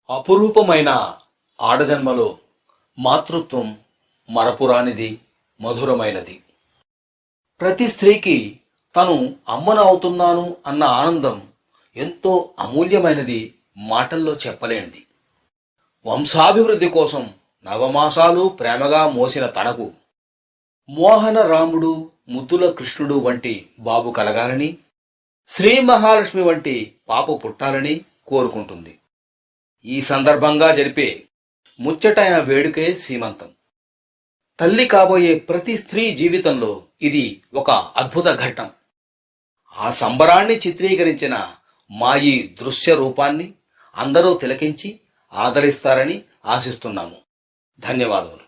అపురూపమైన ఆడజన్మలో మాతృత్వం మరపురానిది, మధురమైనది. ప్రతి స్త్రీకి తను అమ్మను అవుతున్నాను అన్న ఆనందం ఎంతో అమూల్యమైనది, మాటల్లో చెప్పలేనిది. వంశాభివృద్ధి కోసం నవమాసాలు ప్రేమగా మోసిన తనకు మోహన రాముడు, ముద్దుల కృష్ణుడు వంటి బాబు కలగాలని, శ్రీ మహాలక్ష్మి వంటి పాప పుట్టాలని కోరుకుంటుంది. ఈ సందర్భంగా జరిపే ముచ్చటైన వేడుకే సీమంతం. తల్లి కాబోయే ప్రతి స్త్రీ జీవితంలో ఇది ఒక అద్భుత ఘట్టం. ఆ సంబరాన్ని చిత్రీకరించిన మా ఈ దృశ్య రూపాన్ని అందరూ తిలకించి ఆదరిస్తారని ఆశిస్తున్నాము. ధన్యవాదములు.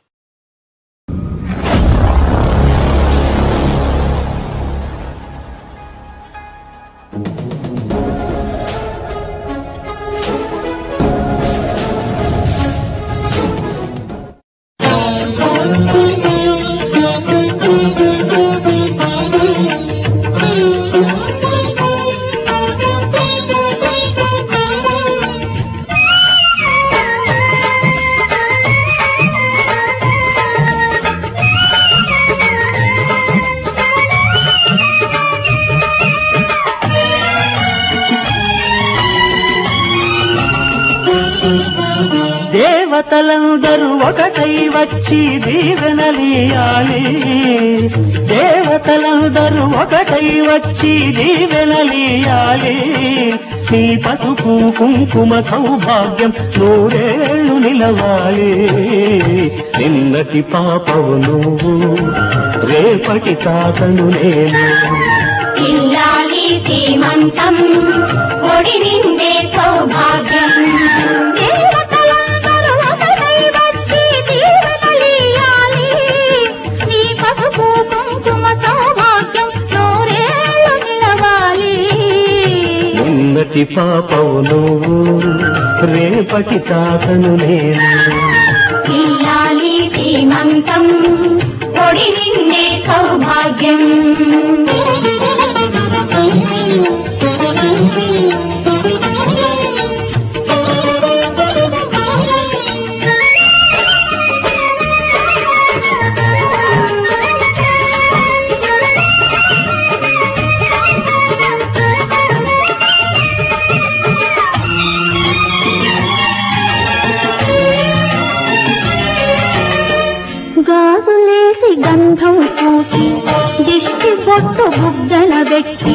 దేవతలందరూ ఒకటై వచ్చి దీవెనలియాలి, దేవతలందరూ ఒకటై వచ్చి దీవెనలియాలి. నీ పసుపు కుంకుమ సౌభాగ్యం నూరేళ్లు నిలవాలి. నిన్నటి పాపవు నువ్వు, రేపటి తాతను నేను. ఇల్లాలి సీమంతం ఒడి నిండే సౌభాగ్యం. నిన్నటి పాపవు నువ్వు, రేపటి తాతను నేను. ఇల్లాలి సీమంతం ఒడి నిండే సౌభాగ్యం. గాజులేసి గంధం పూసి దిష్టి బొట్టు బుగ్గన పెట్టి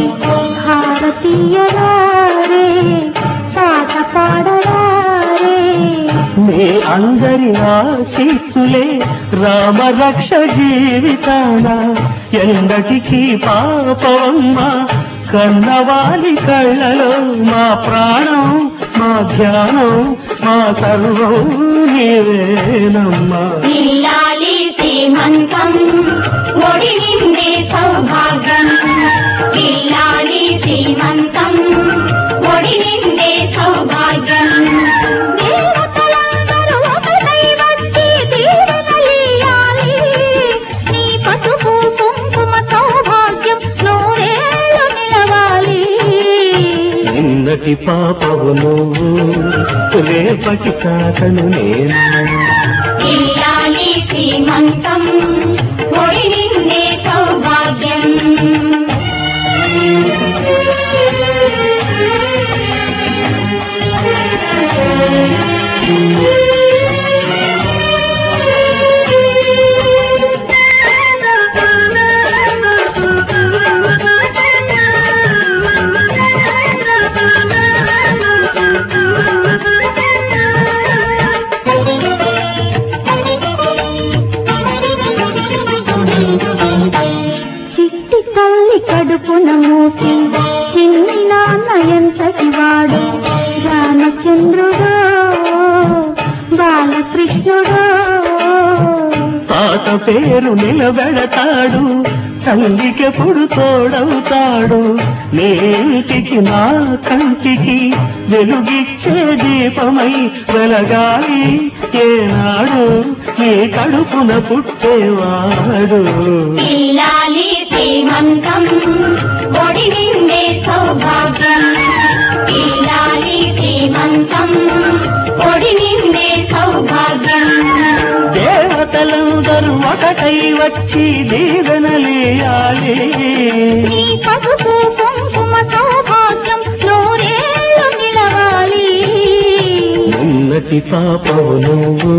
భారతీయరారే పాట పాడరారే. నీ అందరి ఆశీస్సులే రామరక్ష జీవితాన. ఎందటికి పాపవమ్మ కన్నవాలి కళ్ళలో. మా ప్రాణం, మా ధ్యానం, మా సర్వం నీవేనమ్మా. ఇల్లాలి సీమంతం ఒడి నిండే సౌభాగ్యం. ఇల్లాలి సీమంతం ఒడి నిండే సౌభాగ్యం. దేవతలందరూ ఒకటై వచ్చి దీవెనలియాలి. నీ పసుపు కుంకుమ సౌభాగ్యం నూరేళ్లు నిలవాలి. నిన్నటి పాపవు నువ్వు, రేపటి తాతను నేను. ఇల్లాలి సీమంతం ఒడి నిండే సౌభాగ్యం. చిట్టి తల్లి కడుపున మూసి చిన్ని నాన్న ఎంతటి వాడు. రామచంద్రుడు బాలకృష్ణుడు. తాత పేరు నిలబెడతాడు, తల్లికెప్పుడు తోడవుతాడు. నేటికి నా కంటికి వెలుగిచ్చే దీపమై వెలగాలి ఏనాడు నీ కడుపున పుట్టేవాడు. ఇల్లాలి సీమంతం ఒడి నిండే సౌభాగ్యం. ఇల్లాలి సీమంతం ఒడి ఒకటై వచ్చి దీవెనలేయాలి. నీ పసుపు కుంకుమ సౌభాగ్యం నూరేళ్ళు నిలవాలి. ఉన్నటి పాపవు నువ్వు,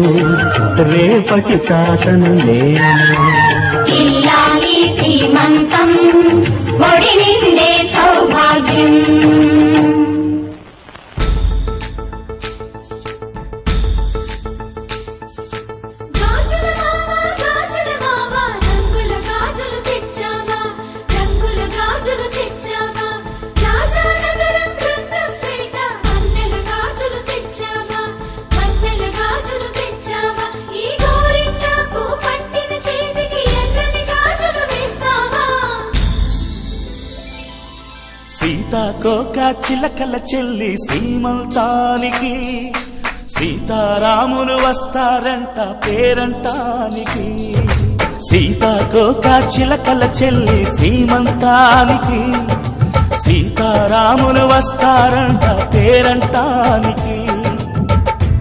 రేపటి తాతను నేను. ఇల్లాలి శ్రీమంతం ఒడి నిండే సౌభాగ్యం. గాజుల మామ గాజుల మామ రంగుల గాజులు తెచ్చావా, రంగుల గాజులు తెచ్చావా. రాజానగరం బృందంపేట వన్నెల గాజులు తెచ్చావా, వన్నెల గాజులు తెచ్చావా. ఈ గోరింటాకు పట్టిన చేతికి ఎర్రని గాజులు వేస్తావా. సీతాకోక చిలకల చెల్లి సీమంతానికి, సీతారాములు వస్తారంట పేరంటానికి. సీతాకోక చిలకల చెల్లి సీమంతానికి, సీతారాములు వస్తారంట పేరంటానికి.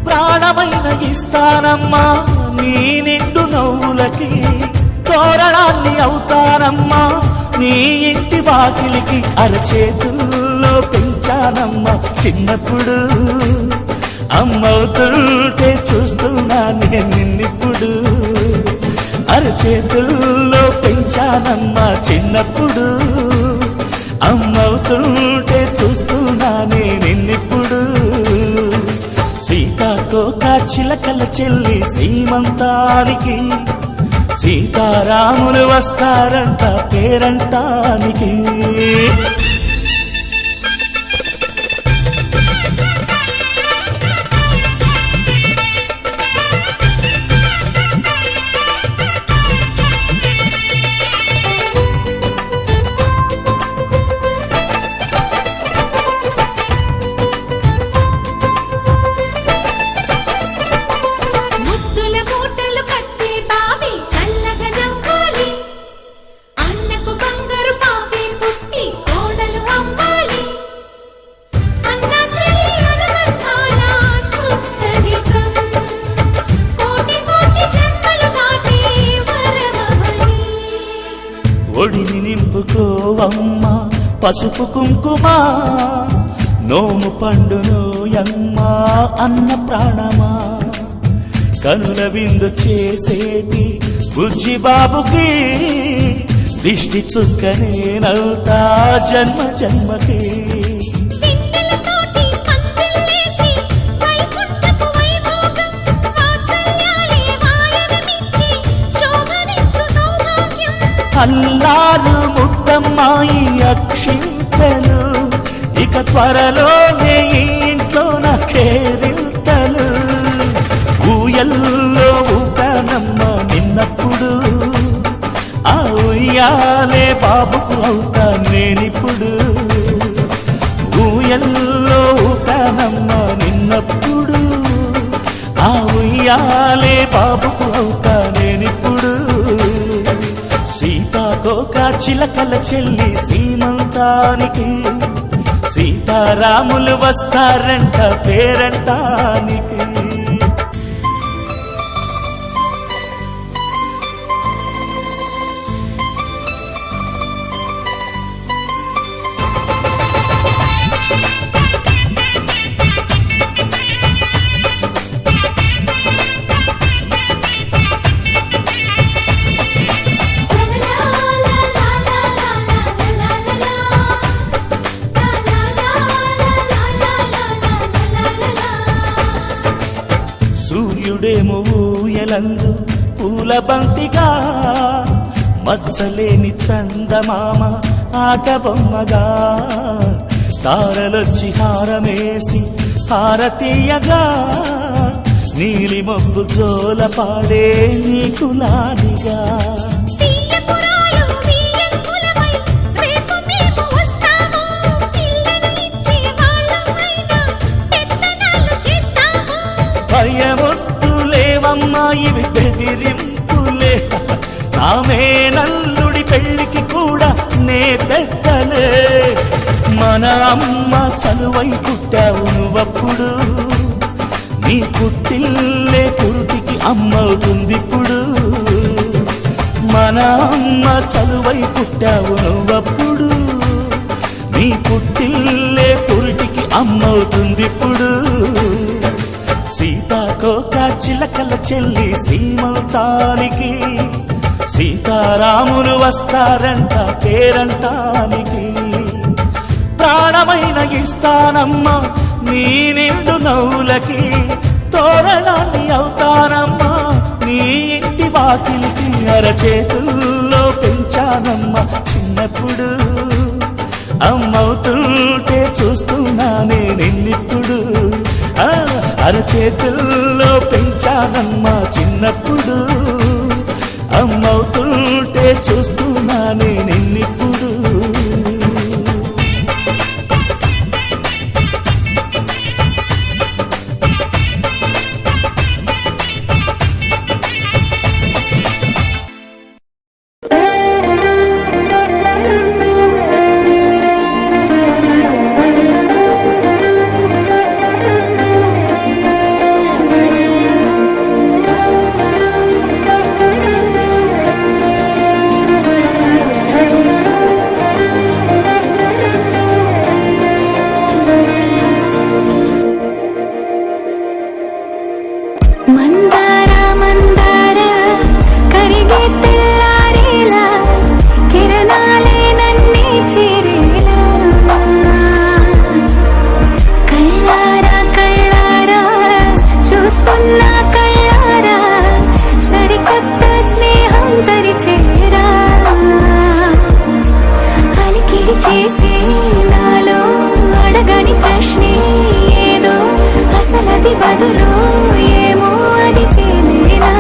ప్రాణమైన ఇస్తానమ్మా నీ నిండు నవ్వులకి, తోరణాన్ని అవుతానమ్మా నీ ఇంటి వాకిలికి. అరచేతుల్లో పెంచానమ్మా చిన్నప్పుడు, అమ్మవుతుంటే చూస్తున్నా నేను నిన్నిప్పుడు. అరచేతుల్లో పెంచానమ్మా చిన్నప్పుడు, అమ్మవుతుంటే చూస్తున్నా నేను నిన్నిప్పుడు. సీతాకోక చిలకల చెల్లి సీమంతానికి, సీతారాములు వస్తారంట పేరంటానికి. ముద్దుల మూటలు కట్టి బావి చల్లగా నవ్వాలి. అన్నకు బంగారు పాపే పుట్టి కోడలు అవ్వాలి. అన్న చెల్లి అనుబంధాల చుట్టరికం, కోటి కోటి జన్మలు దాటి వరమవని. ఒడిని నింపుకోవమ్మ పసుపు కుంకుమ, నోము పండునోయమ్మ అన్న ప్రాణమా. కనుల విందు చేసేటి బుజ్జి బాబుకి, దిష్టి చుక్కనేనవుతా జన్మ జన్మకి. పిన్నెలతోటి పందిళ్ళేసి వైకుంఠపు వైభోగం, వాత్సల్యాలే వాయనమిచ్చి శోభనిచ్చు సౌభాగ్యం. అల్లారు ముద్దమ్మాయి అక్షింతలు, ఇక త్వరలోనే ఈ ఇంట్లో నా కేరింతలు. ఊయల్లో ఊపానమ్మ నిన్నప్పుడు, ఆ ఉయ్యాలే బాబుకు అవుతా నేనిప్పుడు. ఊయల్లో ఊపానమ్మ నిన్నప్పుడు, ఆ ఉయ్యాలే బాబుకు అవుతా నేనిప్పుడు. సీతాకోక చిలకల చెల్లి సీమంతానికి, సీతారాములు వస్తారంట పేరంటానికి. సూర్యుడేమో ఊయలందు పూల బంతిగా, మచ్చలేని చందమామ ఆట బొమ్మగా. తారలొచ్చి హారమేసి హారతీయగా, నీలి మబ్బు జోల పాడే నీకులానిగా. తీయపురాలు తీయంకులమై రేపు మేము వస్తాము. పిల్లను ఇచ్చి వాళ్ళమైనా పెత్తనాలు చేస్తాము. భయమొద్దులేవమ్మా ఇవి బెదిరింపులే, నామే నల్లుడి పెళ్లికి కూడా నే పెద్దలే. మన అమ్మ చనువై పుట్టావు నువ్వప్పుడు, నీ పుట్టిల్లే పురుటికి అమ్మవుతుందిప్పుడు. మన అమ్మ చలువై పుట్టావు నువ్వప్పుడు నీ పుట్టిల్లే పురిటికి అమ్మవుతుందిప్పుడు సీతాకోక చిలకల చెల్లి సీమంతానికి సీతారాములు వస్తారంట పేరంటానికి ప్రాణమైన ఇస్తానమ్మా నీ నిండు నవ్వులకి తోరణాన్ని అవుతానమ్మా నీ ఇంటి వాకిలికి అరచేతుల్లో పెంచానమ్మా చిన్నప్పుడు అమ్మవుతుంటే చూస్తున్నానే నిన్నిప్పుడు అరచేతుల్లో పెంచానమ్మా చిన్నప్పుడు అమ్మవుతుంటే చూస్తున్నానే నిన్నిప్పుడు మందార మందార కరిగే తెల్లారేలా కిరణాలే నన్నే చేరేలా కళ్ళారా కళ్ళారా చూస్తున్నా కళ్ళారా సరికొత్త స్నేహం తరిచేరా అలికిడి చేసే నాలో అడగని ప్రశ్నే ఏదో అసలది బదులు ఏమో అది తేలేనా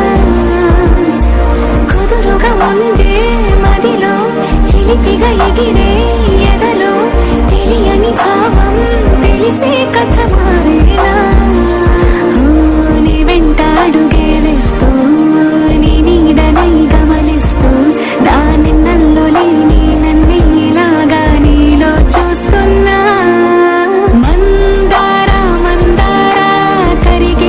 కుదురుగా ఉండే మదిలో చిలిపిగా ఎగిరే ఎదలో తెలియని భావం తెలిసే కథ మారేనా నీ వెంట అడుగే వేస్తూ నీ నీడనై గమనిస్తూ నా నిన్నల్లో లేని నన్ను ఇలాగా నీలో చూస్తున్నా మందార మందార కరిగే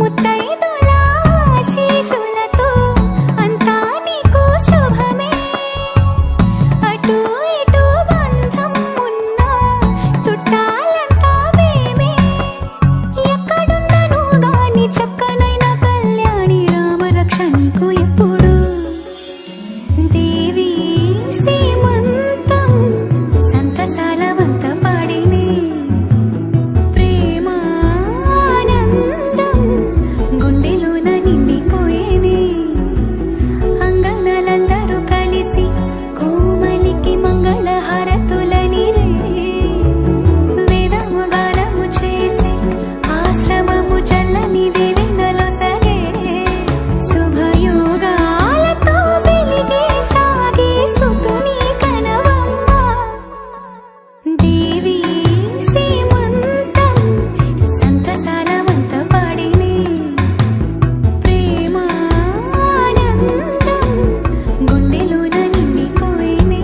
ముత్తైదుల ఆశీస్సులతో అంతా నీకు శుభమే. అటు ఇటు బంధం ఉన్నా చుట్టాలంతా మేమే. ఎక్కడున్నను గాని చక్కనైన కళ్యాణి రామరక్ష నీకు ఎప్పుడు. దేవి సీమంతం సంతసాల వంత పాడినే. ప్రేమ ఆనందం గుండెలోన నిండిపోయేనే. అంగనలందరూ కలిసి కోమలికి మంగళ హారతులని రే. వేదము గానము చేసి ఆశ్రమము చల్లని దేవెనలో సరే. శుభయోగాలతో వెలిగే సాగే సుతుని కనవమ్మ. దేవి సీమంతం సంతసాల వంత పాడినే. ప్రేమ ఆనందం గుండెలోన నిండిపోయేనే.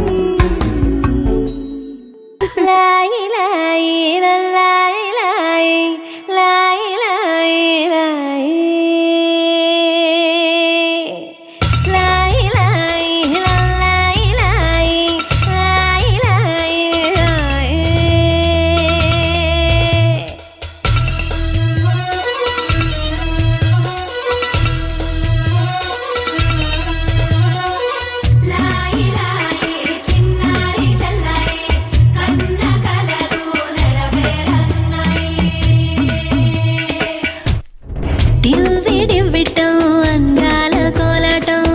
లాయి లాయి లాయి లాయి లాయి లాయి లాయి లాయి లాయి లాయి లాయి లాయి లాయి. లాయి లాయి చిన్నారి చల్లాయి కన్న కలలు నెరవేరన్నాయి. డివ్విడివ్విటం అందాల కోలాటం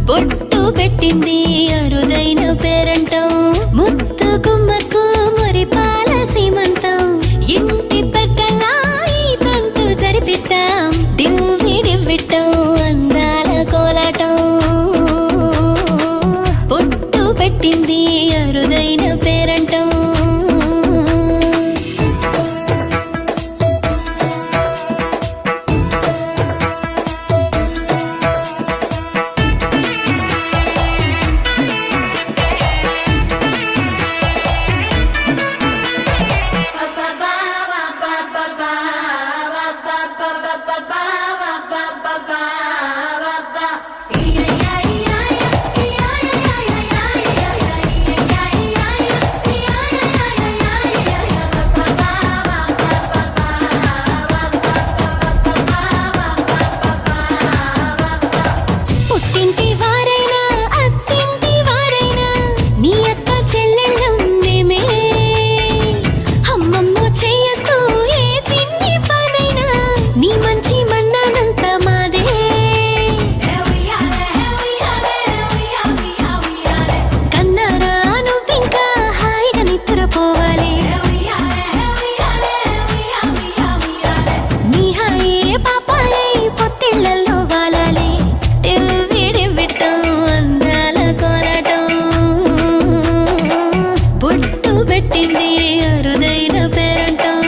బొట్టు పెట్టింది అరుదైన పేరంటం. ముత్తు గుమ్మకు మురిపాల సీమంతం ఇంటి పెద్దలా ఈ తంతు జరిపిద్దాం. డివ్విడివ్విటం అందాల కోలాటం బొట్టు పెట్టింది అరుదైన పేరంటం. పుట్టింటి వారైనా అత్తింటి వారైనా నీ అక్క చెల్లెళ్ళం మేమే. అమ్మమ్మ చెయ్యకు ఏ చిన్ని పనైనా నీ మంచి మన్నానంత మాదే. కన్నారా నువ్వింకా హాయిగా నిద్రపోవాలి. నీ హాయే పాపాలై పొత్తిళ్లలో వాలాలి. డివ్విడివ్విటం అందాల కోలాటం బొట్టు పెట్టింది అరుదైన పేరంటం.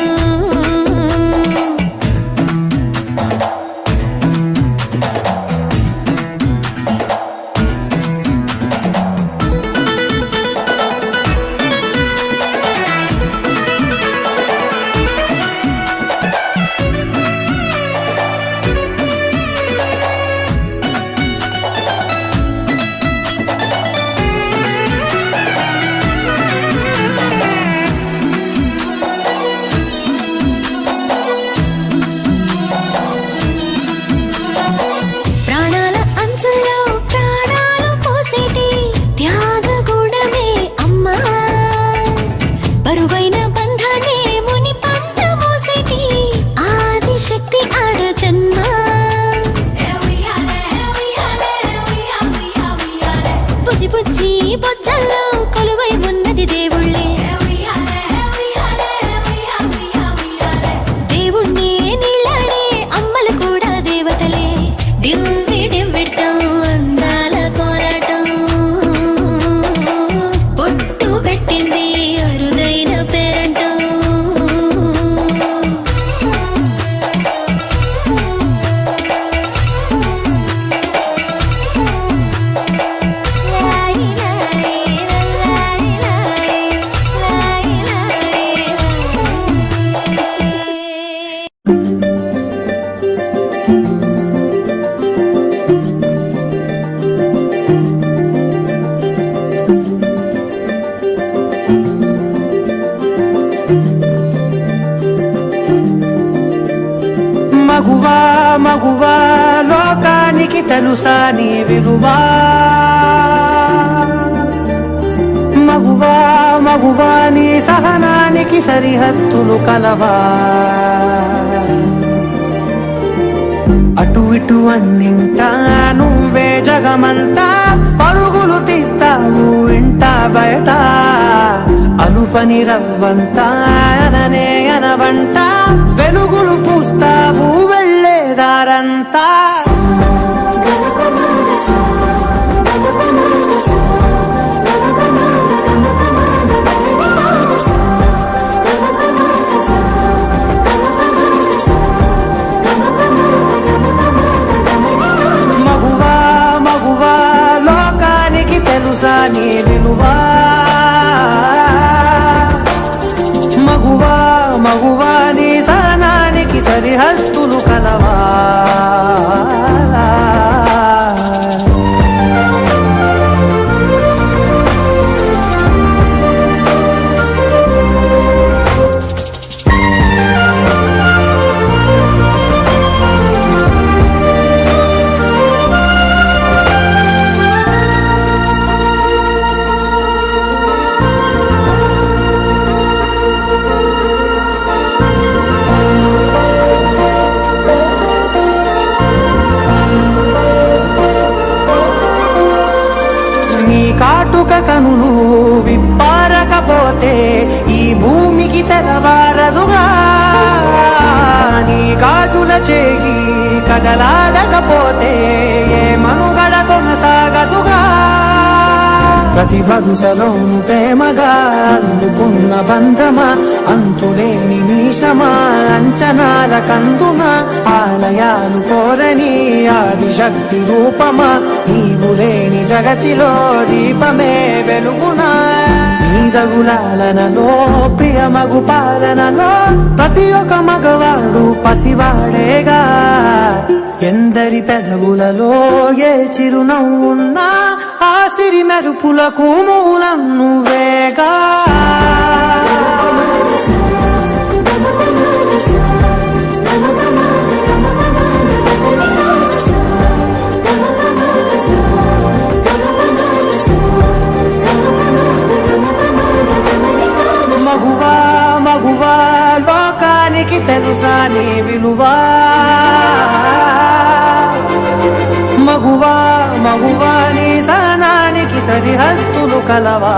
ప్రాణాల అంచుల్లో ప్రాణాలు పోసేటి త్యాగగూడమే అమ్మా. బరువైన బంధాన్ని ముని పంట మోసేటి ఆదిశక్తి ఆడ జన్మ. బుజ్జి బుజ్జి బొజ్జల్లో కొలువై ఉన్నది దేవుళ్ళే. దేవుణ్ణి నీళ్ళాడే అమ్మలు కూడా దేవతలే. డివ్విడివ్విటం అందాల కోలాటం బొట్టు పెట్టింది అరుదైన పేరంటం. లాయి లాయి లాయి లాయి లాయి లాయి లాయి. మగువా మగువా లోకానికి తెలుసా నీ విలువా మగువా మగువా నీ సహనానికి సరిహద్దులు కలవా అటు ఇటు అన్నింటా నువ్వే జగమంతా పరుగులు తీస్తావు ఇంట బయట అలుపని రవ్వంతా అననే అనవంట వెలుగులు పూస్తావు వెళ్ళేదారంతా మగువా మగువా లోకానికి తెలుసా నీ విలువా మగువా మగువా నీ సహనానికి సరిహద్దులు కలవా నీ కాటుక కనులు విప్పారకపోతే ఈ భూమికి తెరవారదుగా నీ గాజుల చేయి కదలాడకపోతే ఏ మనుగడ కొనసాగదుగా ప్రతి వరుసలోను ప్రేమగా అందుకున్న బంధమా అంతులేని నీశమా అంచనాల కందున ఆలయాలు కోరని ఆదిశక్తి రూపమా నీవు లేని జగతిలో దీపమే వెలుగునా నీదగులాలనలో ప్రియమగు పాలనలో ప్రతి ఒక్క మగవాడు పసివాడేగా ఎందరి పెదవులలో ఏ చిరునవ్వున్నా ఆ సిరి మెరుపులకు మూలం నువ్వేగా మగువా మగువా లోకానికి తెలుసా నీ విలువా మగువా మగువా నీ సహనానికి సరిహద్దులు కలవా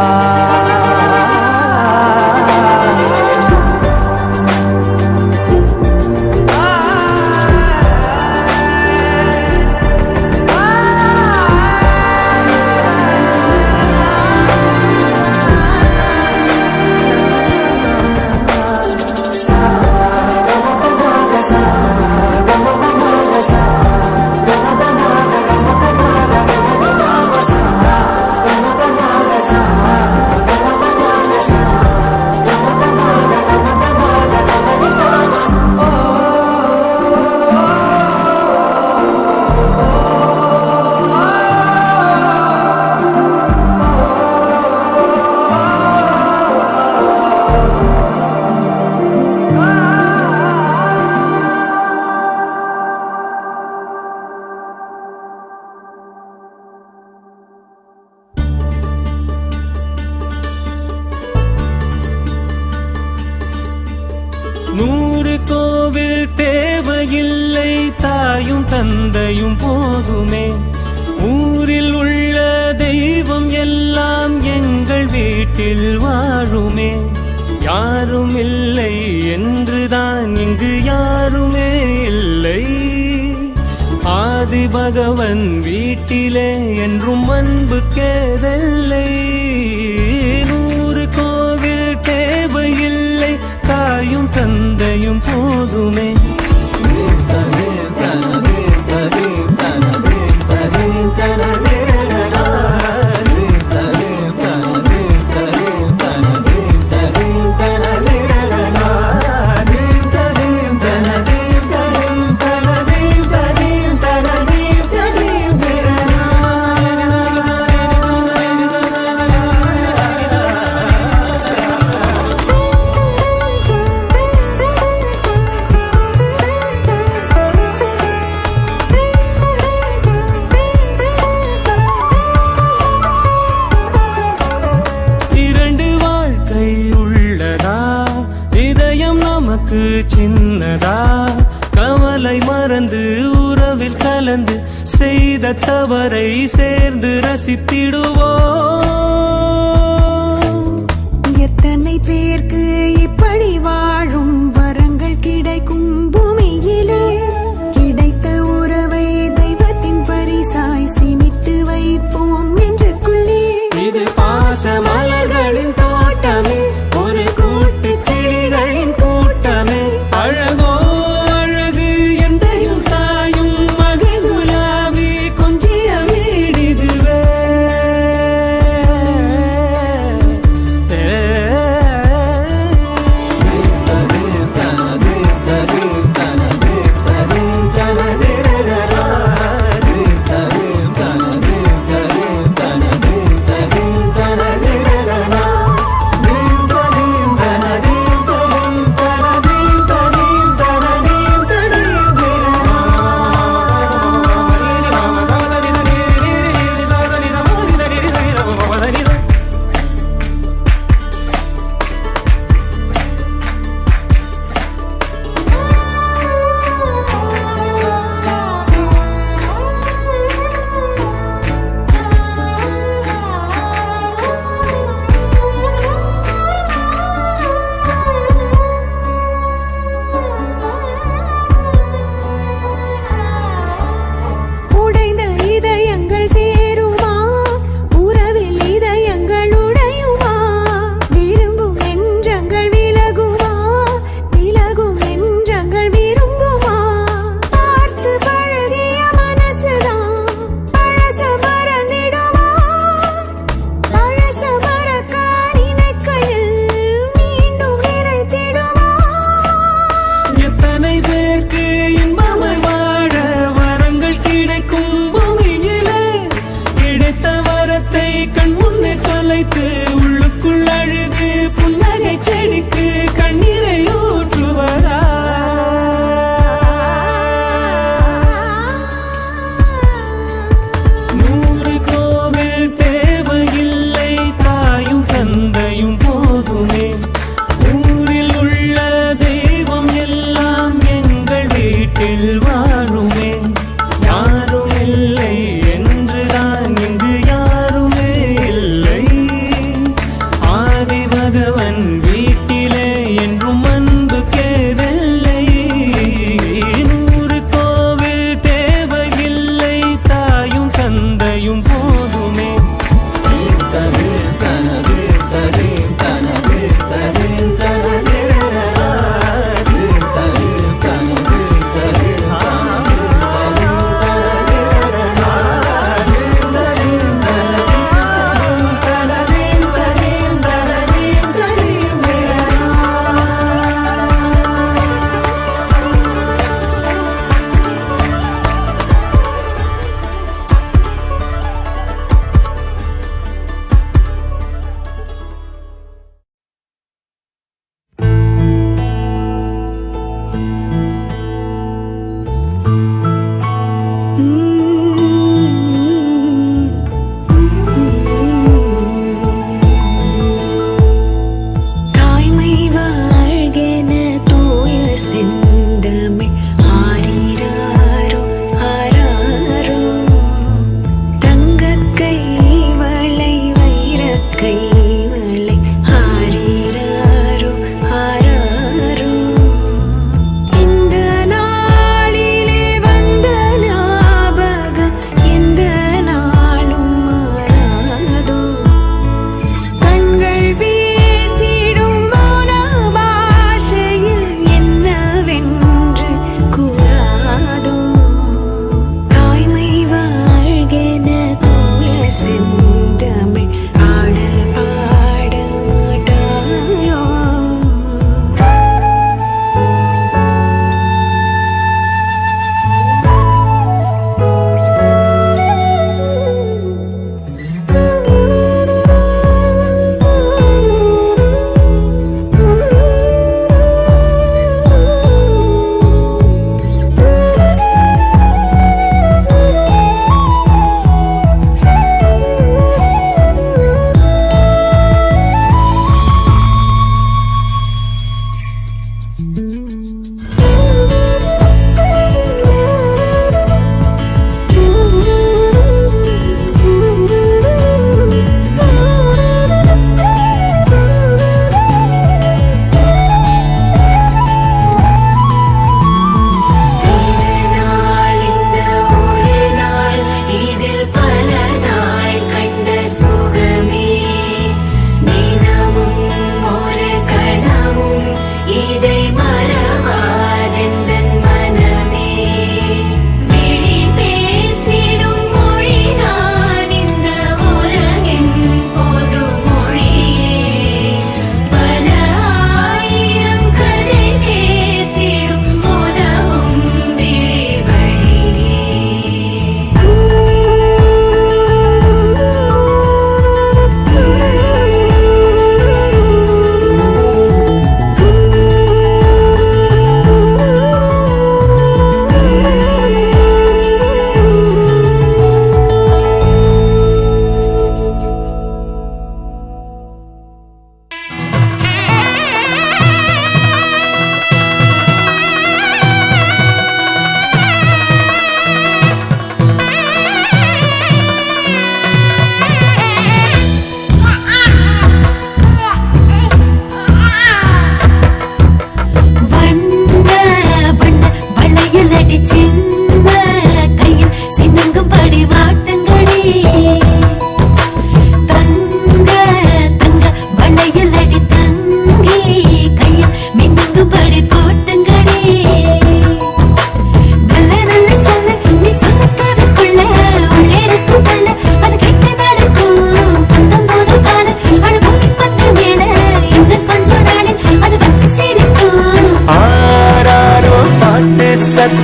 நூறு கோவில் தேவையில்லை தாயும் தந்தையும் போதுமே ஊரில் உள்ள தெய்வம் எல்லாம் எங்கள் வீட்டில் வாழுமே யாரும் இல்லை என்றுதான் இங்கு யாருமே இல்லை ஆதி பகவன் வீட்டிலே என்றும் அன்புக்கேதல்லை நூறு கோவில் தேவையில்லை தாயும் தந்தையும் போதுமே மறந்து உறவில் கலந்து செய்த தவறை சேர்ந்து ரசித்திடுவோம். எத்தனை பேருக்கு இப்படி வாழும் வரங்கள் கிடைக்கும் பூமியிலே கிடைத்த உறவை தெய்வத்தின் பரிசாய் சினித்து வைப்போம் நெஞ்சுக்குள்ளே. இது பாச மலர்களின் தோட்டமே, ஒரு கூட்டு கிளிகளின் கூட்டமே. அழகோ அழகு எந்தையும் தாயும் மகிழ்ந்துலாவி கொஞ்சிய வீடிதுவே.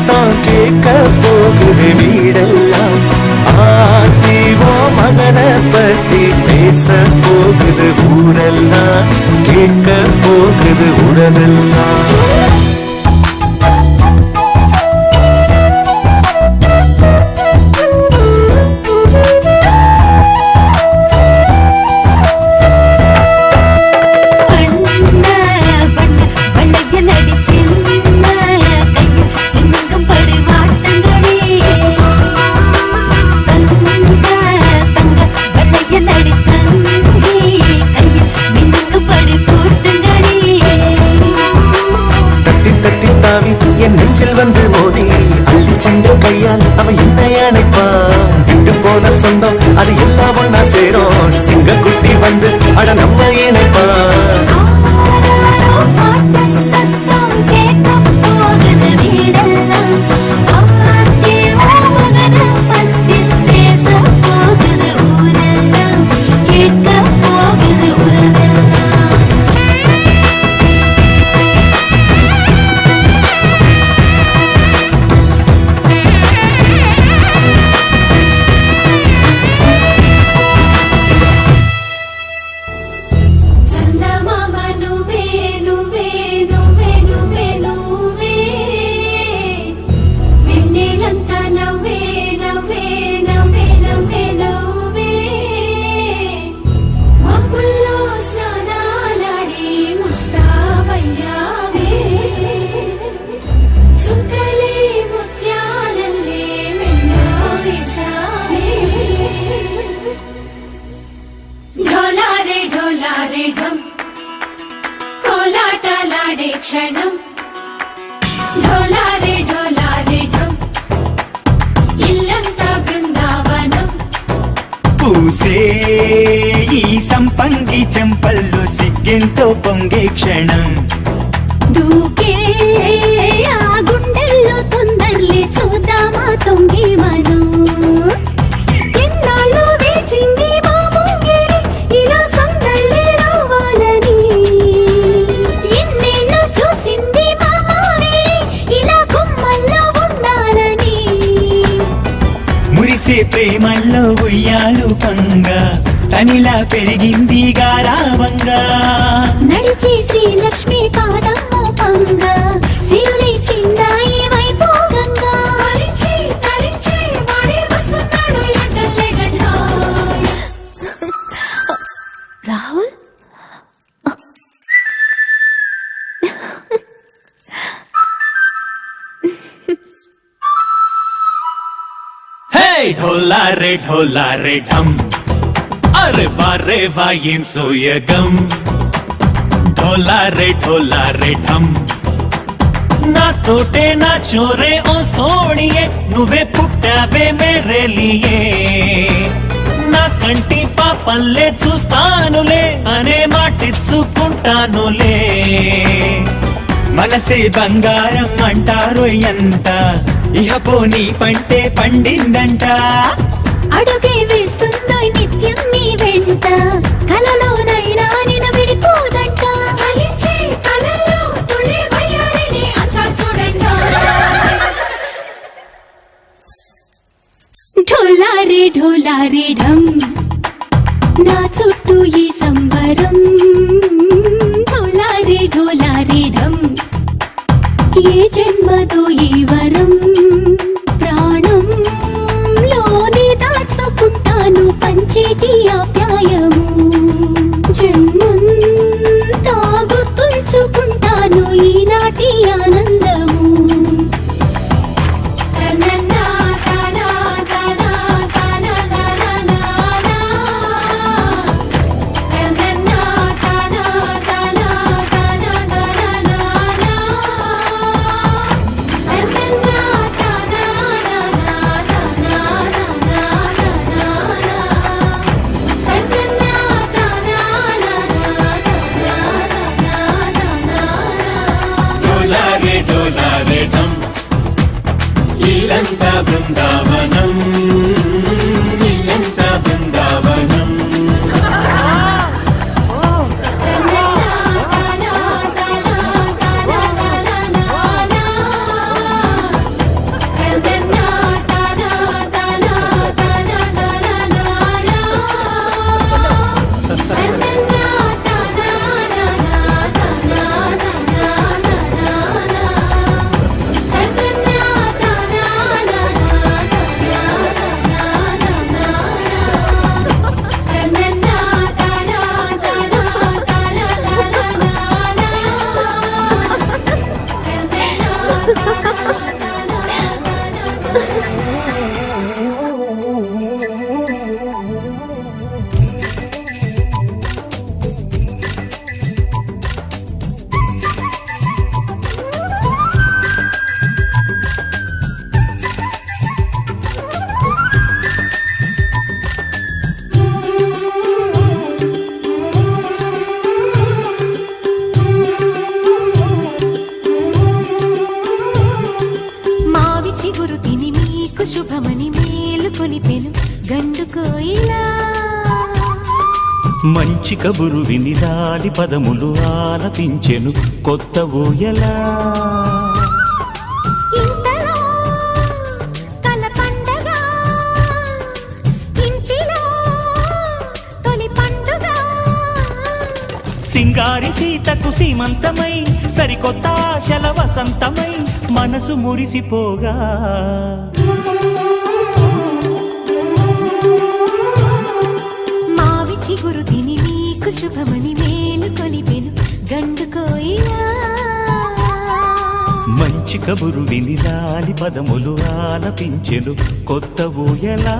சத்தம் கேட்க போகுது வீடெல்லாம். ஆத்திவோ மகனை பத்தி பேச போகுது ஊரெல்லாம், கேட்க போகுது உறவெல்லாம். என் நெஞ்சில் வந்து மோதி அள்ளி சென்ற கையால் அவன் என்னை அணைப்பான். விட்டு போன சொந்தம் அது எல்லாம் ஒன்னா சேரும். சிங்க குட்டி வந்து அட நம்ம இணைப்பான். క్షణం ఢోలారే ఢోలారే ఢం ఇల్లంతా బృందావనం. పూసే ఈ సంపంగి చెంపల్లో సిగ్గెంతో పొంగే క్షణం. దూకే ఆ గుండెల్లో తొందరలే చూద్దామా తొంగి మనం. ఎన్నాళ్ళు వేచింది మా ముంగిరి ఇలా సందళ్ళే రావాలని. ఎన్నేళ్ళు చూసింది మా మావిడి ఇలా గుమ్మల్లో ఉండాలని. మురిసే ప్రేమల్లో ఉయ్యాలు పంగా తనిలా పెరిగింది గారావంగా. నడిచి శ్రీలక్ష్మి పాదమ్మో పంగా సిరులి చిందాయి వైభోగంగా. తరించి తరించి వాడే వస్తున్నాడు ఎండలే గండా. రాహుల్ హే ఢోలా రే ఢమ్ అరే వా ఏం సోయగం. ఢోలా రే ఢమ్ నాతోటే నా చోరే ఓ సోణియే నువ్వే పుట్టావే మేరే లియే. నా కంటి పాపల్లే చూస్తానులే అనే మాటిచ్చుకుంటానులే. మనసే బంగారం అంటారు ఎంత ఇహ పోనీ పంటే పండిందంట. అడుగే వేస్తుందో నిత్యం నీ వెంట కలలోనైనా నిన విడిపోదంట. ఫలించే కలల్లో తుళ్ళే వయ్యారిని అంతా చూడండా. ఢోలారే ఢోలారే ఢం నా చుట్టూ ఈ సంబరం. ఢోలారే ఢోలారే ఢం ఏ జన్మదో ఈ వరం. ప్రాణంలోనే దాచుకుంటాను పంచేటి ఆప్యాయము. జన్మంతా గుర్తుంచుకుంటాను ఈనాటి ఆనందము. తనన్నా తనా తనా తనా తనా తనన్నా తనా తనా తనా తనా తనన్నా తనా డోలారే ఢమ్ ఇల్లంతా బృందావనం, ఇల్లంతా బృందావనం. చిగురు తిని నీకు శుభమని మేలు కొలిపెను గండు కోయిలా మంచి కబురు విని లాలి పదములు ఆలపించెను కొత్త ఊయలా ఇంతలో కల పండగ ఇంటిలో తొలి పండుగ సింగారి సీతకు సీమంతమై సరికొత్త ఆశల వసంతమై మనసు మురిసిపోగా మావి చిగురు తిని నీకు శుభమని మేలు కొలిపెను గండు కోయిలా మంచి కబురు విని లాలి పదములు ఆలపించెను కొత్త ఊయలా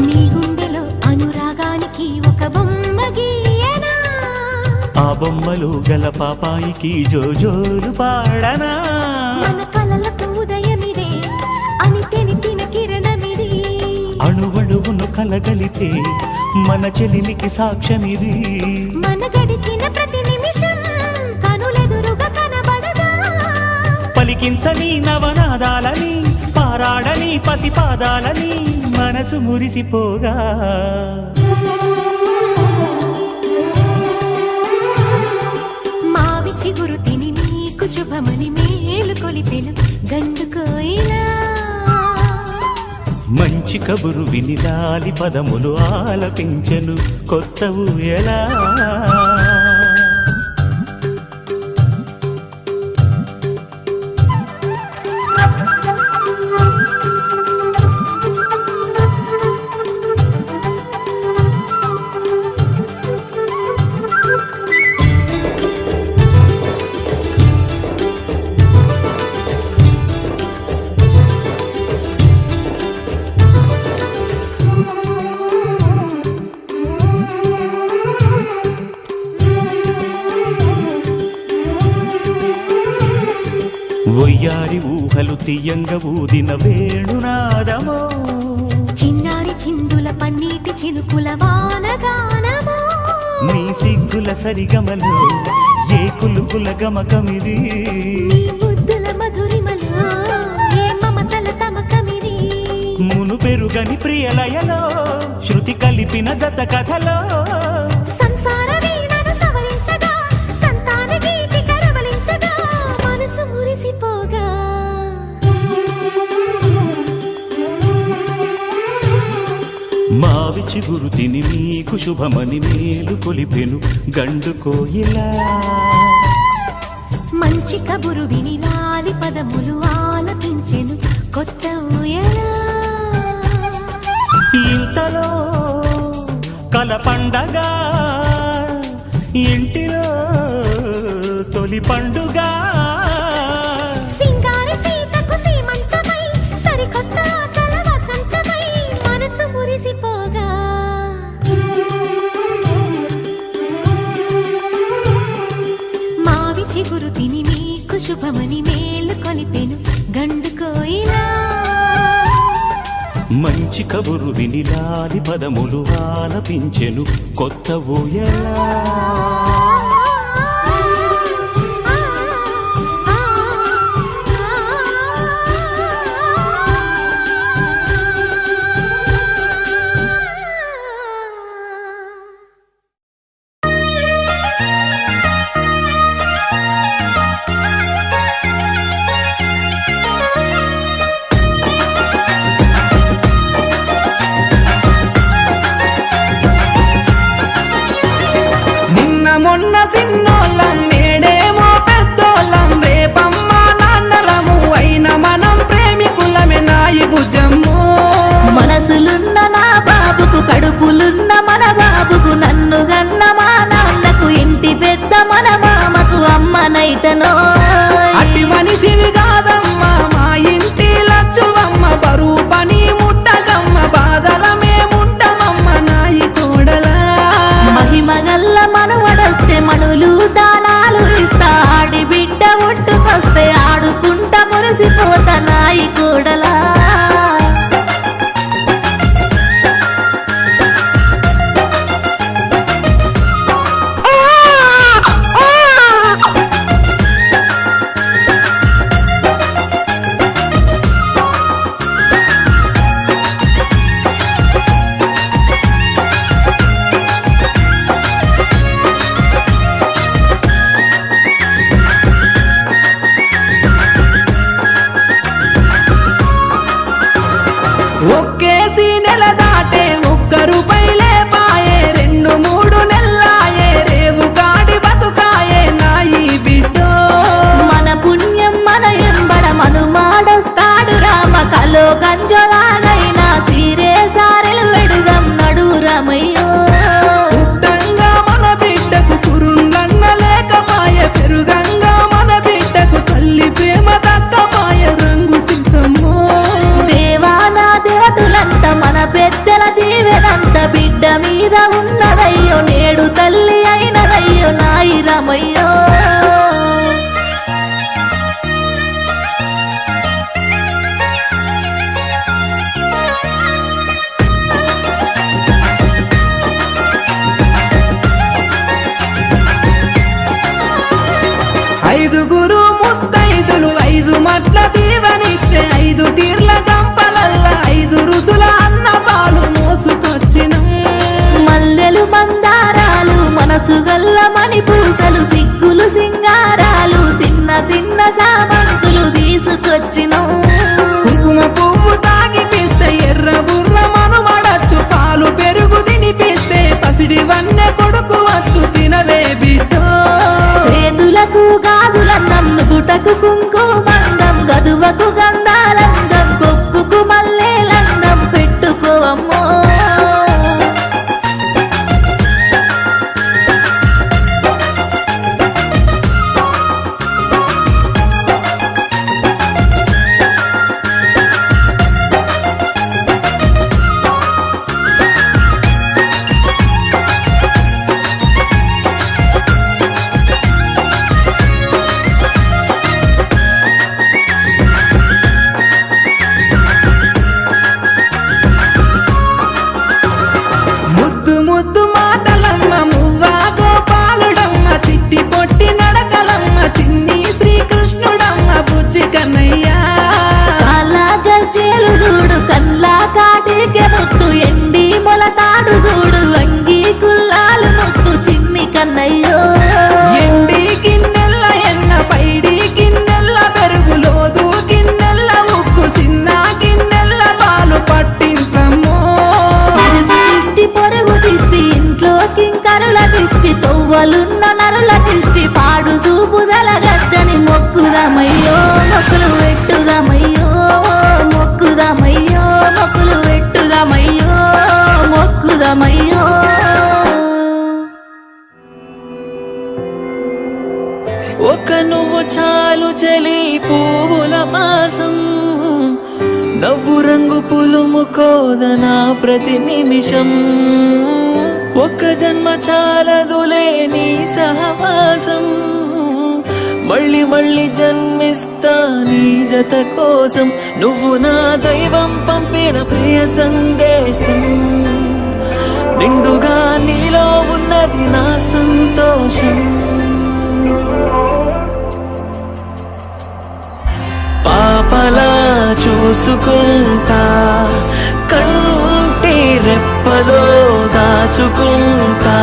నీ గుండెలో అనురాగానికి ఒక బొమ్మ గీయనా ఆ బొమ్మలు గల పాపాయికి జోజోలు పాడనా మన కలలకు ఉదయమిదే అని తెలిపిన కిరణమిది అణువణువును కలగలితే మన చెలిమికి సాక్ష్యమిది మన గడిచిన ప్రతి నిమిషం కనులెదురుగా కనబడదా పలికించని నవనాదాలని పారాడని పసిపాదాలని మనసు మురిసిపోగా మావి చిగురు తిని నీకు శుభమని మేలు కొలిపెను గండు కోయిలా మంచి కబురు విని లాలి పదములు ఆలపించెను కొత్త ఊయలా ఒయ్యారి ఊహలు తీయంగ ఊదిన వేణునాదమో చిన్నారి చిందుల పన్నీటి చినుకుల వానగానమో నీ సిగ్గుల సరిగమలు ఏ కులుకుల గమకమిది నీ ముద్దుల మధురిమలో ఏ మమతల తమకమిది మును పెరుగని ప్రియలయలో శృతి కలిపిన జత కథలో సంసార వీణను సవరించగా సంతాన గీతి కరవలించగా మనసు మురిసిపోగా మావి చిగురు తిని నీకు శుభమని మేలు కొలిపెను గండు కోయిలా మంచి కబురు విని లాలి పదములు ఆలపించెను కొత్త ఊయలా ఇంతలో కల పండగ ఇంటిలో తొలి పండుగ సింగారి సీతకు సీమంతమై సరికొత్త ఆశల వసంతమై మనసు మురిసిపోగా మావి చిగురు తిని నీకు శుభమని మేలు కొలిపెను గండు కోయిలా మంచి కబురు విని లాలి పదములు ఆలపించెను కొత్త ఊయలా నిన్న మీద ఉన్నదయ్యో నేడు తల్లి అయినదయ్యో నాయి రామయ్యో ఐదుగురు ముత్తైదులు 5 మట్ల దీవనిచ్చే 5 తీర్ల గంపలల్ల 5 రుసుల అన్న పాలు మోసుకొచ్చిన మల్లెలు మందారాలు మనసు గల్ల మణి పూసలు సిగ్గులు సింగారాలు చిన్న చిన్న సామంతులు తీసుకొచ్చినం కుంకుమ పువ్వు తాగిపిస్తే ఎర్ర బుర్ర మనుమడచ్చు పాలు పెరుగు తినిపిస్తే పసిడి వన్నె కొడుకు వచ్చు తినవే బిడ్డో చేతులకు గాజులన్నం నుదుటకు కుంకుమందం గదువకు గంధాలందం కొప్పుకు మల్లెలందం పెట్టుకోవమ్మో ముద్దు ముద్దు మాటలమ్మ మువ్వా గోపాలుడమ్మ చిట్టి పొట్టి నడకలమ్మ చిన్ని శ్రీకృష్ణుడమ్మ బుజ్జి కన్నయ్యా కాలా గజ్జేలు చూడు కల్లా కాటికే ముత్తు ఎండి మొలతాడు చూడు అంగి కుల్లాలు ముత్తు చిన్ని కన్నయ్యో ఎండి గిన్నెల్ల ఎన్న పైడి గిన్నెల్ల పెరుగులోదు గిన్నెల్ల ఉప్పు చిన్న గిన్నెల్ల పాలు పట్టించమ్మో పొరుగు దిష్టి ఇంట్లో కింకరుల దిష్టి తొవ్వలున్న నరుల చిష్టి పాడు చూపుదల గద్దని మొక్కుదామయ్యో మొక్కులు పెట్టుదామయ్యో మొక్కుదామయ్యో మొక్కులు పెట్టుదామయ్యో మొక్కుదామయ్యో ఒక నువ్వు చాలు చలి పువ్వుల మాసం నవ్వు రంగు పులుము కోదనా ప్రతి నిమిషం ఒక్క జన్మ చాలదులే నీ సహవాసం మళ్ళీ మళ్ళీ జన్మిస్తా నీ జత కోసం నువ్వు నా దైవం పంపిన ప్రియ సందేశం నిండుగా నీలో ఉన్నది నా సంతోషం పాపలా చూసుకుంటా కంటి రెప్పలో దాచుకుంటా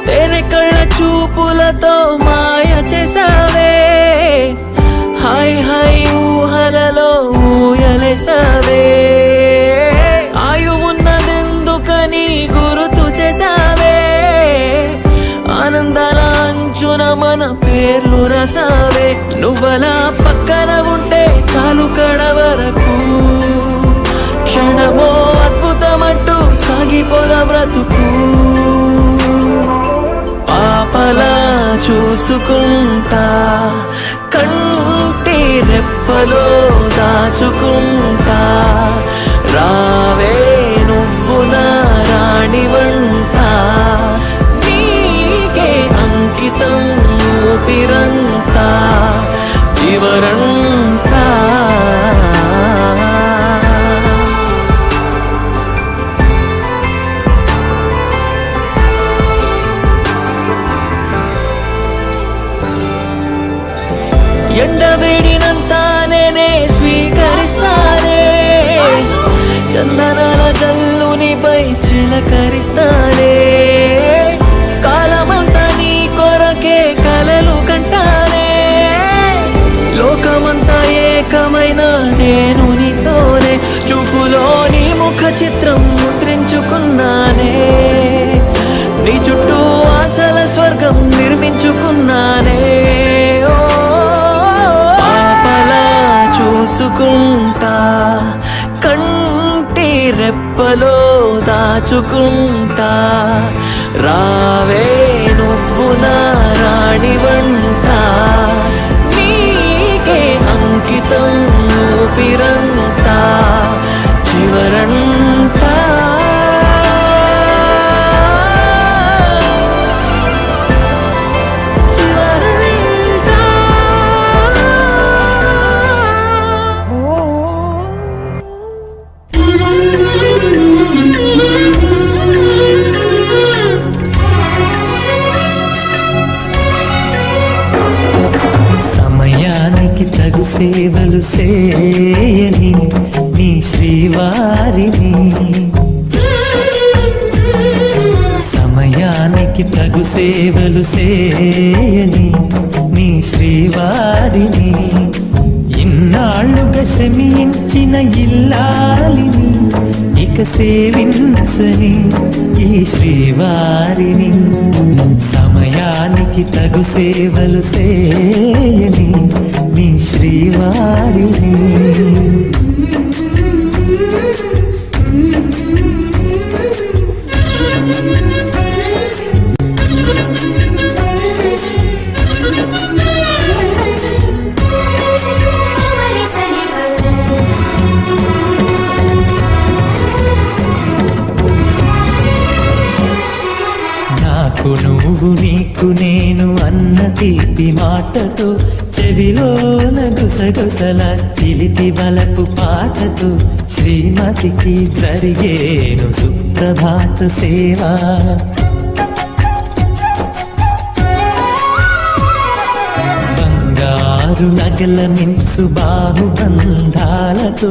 తేనె కళ్ళ చూపులతో మాయ చేసావే హాయ్ హాయ్ ఊహలలో ఊయలేసావే ఆయువున్నదెందుకని గుర్తు చేసావే ఆనందాల అంచున మన పేర్లు రసావే నువ్వలా పక్కన ఉంటే చాలు కడ వరకు క్షణమో అద్భుతమంటూ సాగిపోద బ్రతుకు పాపలా చూసుకుంటా కంటి రెప్పలో దాచుకుంటా రావే నువ్వు నా రాణివంటా నీకే అంకితం ఊపిరంతా జీవనంతా ఎండవేడినంతా నేనే స్వీకరిస్తానే చందనాల జల్లునిపై చిలకరిస్తానే కాలమంతా నీ కొరకే కలలు కంటానే లోకమంతా ఏకమైన నేను నీతోనే చూపులో నీ ముఖ చిత్రం ముద్రించుకున్నానే నీ చుట్టూ ఆశల స్వర్గం నిర్మించుకున్నానే ఓ పాపలా చూసుకుంటా కంటి రెప్పలో దాచుకుంటా రావే నువ్వు నా రాణివంటా నీకే అంకితం ఊపిరంతా సేవలు సేయని నీ శ్రీవారిని, ఇన్నాళ్ళుగా శ్రమించిన ఇల్లాలిని ఇక సేవించని ఈ శ్రీవారిని, సమయానికి తగు సేవలు సేయని నీ శ్రీవారిని. నాకు నువ్వు నీకు నేను అన్న తీపి మాటతో, చెవిలోన గుసగుసల చిలిపి వలపు పాటతో, శ్రీమతికి జరిగేను సుప్రభాత సేవ. బంగారు నగల మించు బాహుబంధాలతో,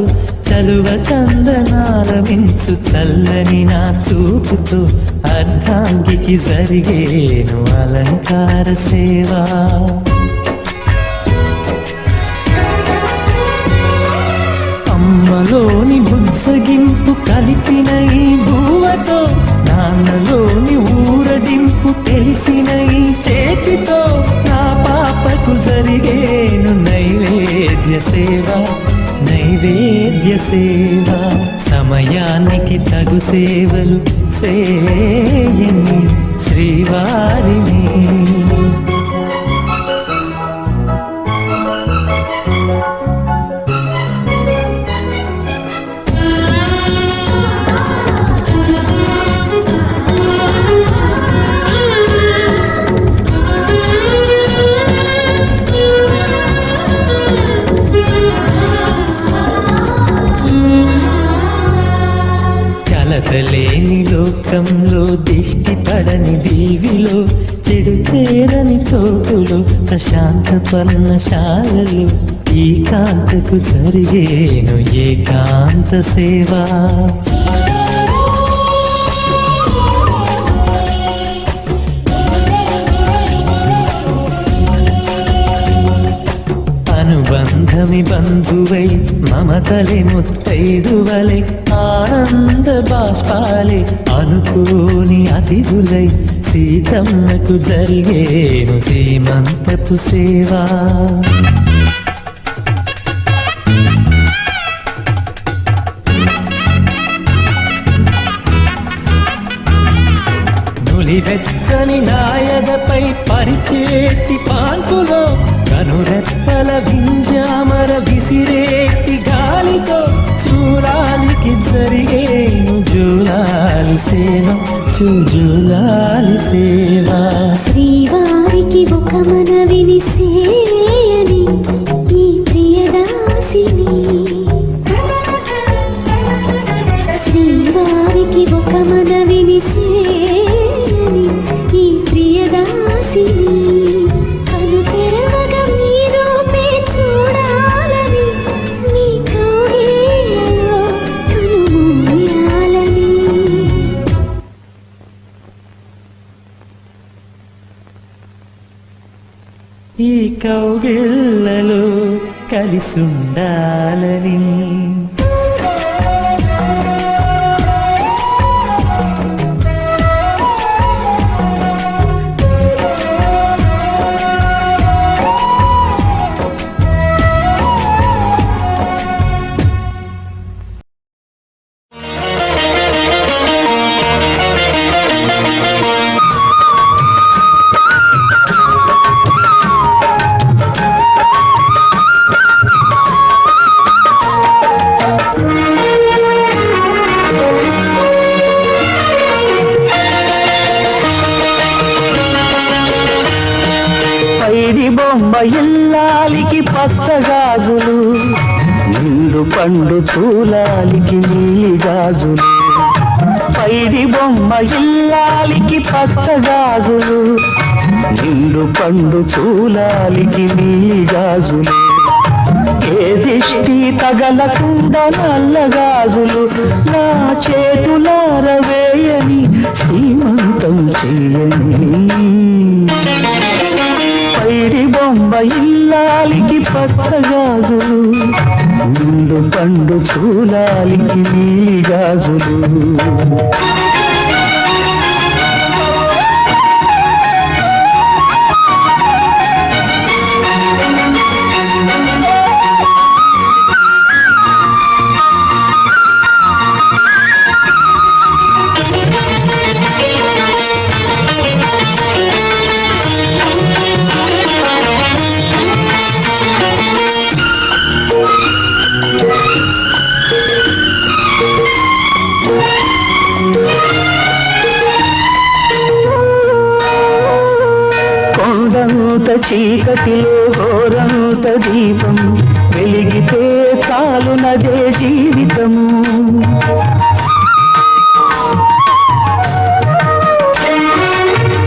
చలువ చందనాల మించు చల్లని నా చూపుతో, అర్ధాంగికి జరిగేను అలంకార సేవ. అమ్మలోని బుజ్జగింపు కలిపిన ఈ భూవతో, నాన్నలోని ఊరడింపు తెలిసిన ఈ చేతితో, నా పాపకు జరిగేను నైవేద్య సేవ, నైవేద్య సేవ. సమయానికి తగు సేవలు సేయని శ్రీవారిని. కలతలేని లోకంలో, దిష్టి పడని దీవిలో, చెడు చేరని చోటులో, ప్రశాంత పర్ణశాలలో, ఈ కాంతకు జరిగేను ఏకాంత సేవ. అనుబంధమి బంధువై, మమతలే ముత్తైదువలై, ఆనంద బాష్పాలే అనుకోని అతిథులై, సీతమ్మకు జరిగేను సీమంతపు సేవ. నులివెచ్చని నాయదపై పరిచేటి పాన్పులో, కనురెప్పల వింజామర విసిరేటి గాలితో, చూలాలికి జరిగేను జూలాలి సేవ, జూలాలి సేవ. శ్రీవారికి ఒక మనవిని సేయని ఈ ప్రియదాసిని, శ్రీవారికి ఒక మనవిని సేయని ఈ ప్రియదాసిని, కను తెరవగా మీ రూపే చూడాలని, మీ కౌగిళ్ళలో కనుమూయాలని. ఈ కౌగిళ్ళలో కలిసుండాలని. ఇల్లాలికి పచ్చగాజులు, నిండు పండు చూలాలికి నీలి గాజులు. పైడి బొమ్మ ఇల్లాలికి పచ్చగాజులు, నిండు పండు చూలాలికి నీలి గాజులు. ఏ దిష్టి తగలకుండా నల్లగాజులు నా చేతులార వేయని సీమంతం చెయ్యని పైడి బొమ్మ ఇల్లాలికి పచ్చగాజులు ముందు పండు చూలాలికి నీలి గాజులు కొండంత చీకటిలో ఘోరంత దీపం వెలిగితే చాలునదే జీవితము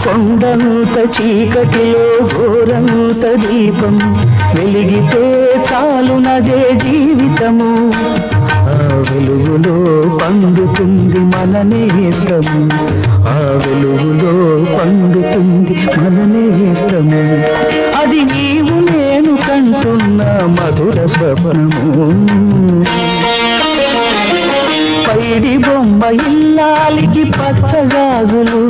కొండంత చీకటిలో ఘోరంత దీపం వెలిగితే చాలునదే జీవితము ఆ వెలుగులో పండుతుంది మన నేస్తము ఆ వెలుగులో పండుతుంది మన నేస్తము అది నీవు నేను కంటున్న మధుర స్వప్నము పైడి బొమ్మ ఇల్లాలికి పచ్చగాజులు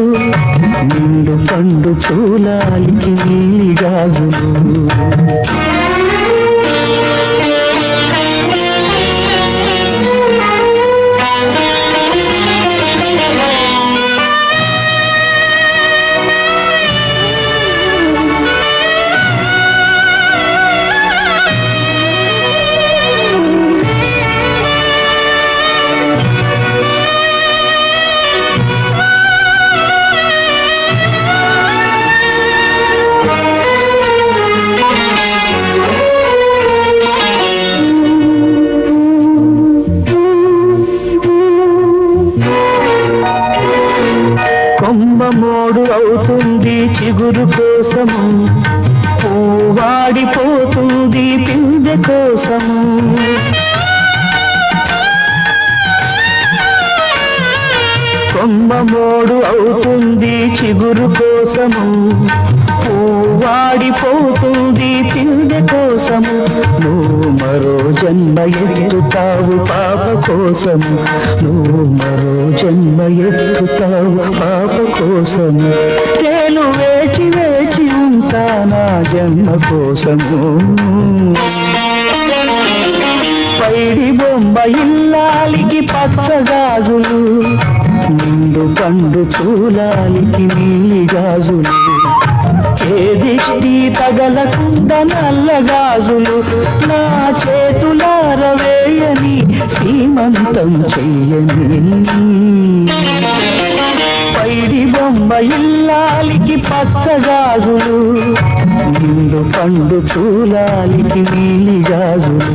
నిండు పండు చూలాలికి నీలి గాజులు కొమ్మమోడు అవుతుంది చిగురు కోసము పూవాడిపోతుంది పిందె కోసము కొమ్మమోడు అవుతుంది చిగురు కోసము పూవాడిపోతుంది పిందె కోసము నువ్వు మరో జన్మ ఎత్తుతావు పాప కోసము నువ్వు మరో జన్మ ఎత్తుతావు పాప కోసము నేను వేచి వేచి ఉంటా నా జన్మ కోసము పైడి బొమ్మ ఇల్లాలికి పచ్చగాజులు నిండు పండు చూలాలికి నీలి గాజులు ఏ దిష్టి తగలకుండా నల్లగాజులు నా చేతులార వేయని సీమంతం చెయ్యని పైడి బొమ్మ ఇల్లాలికి పచ్చగాజులు నిండు పండు చూలాలికి నీలి గాజులు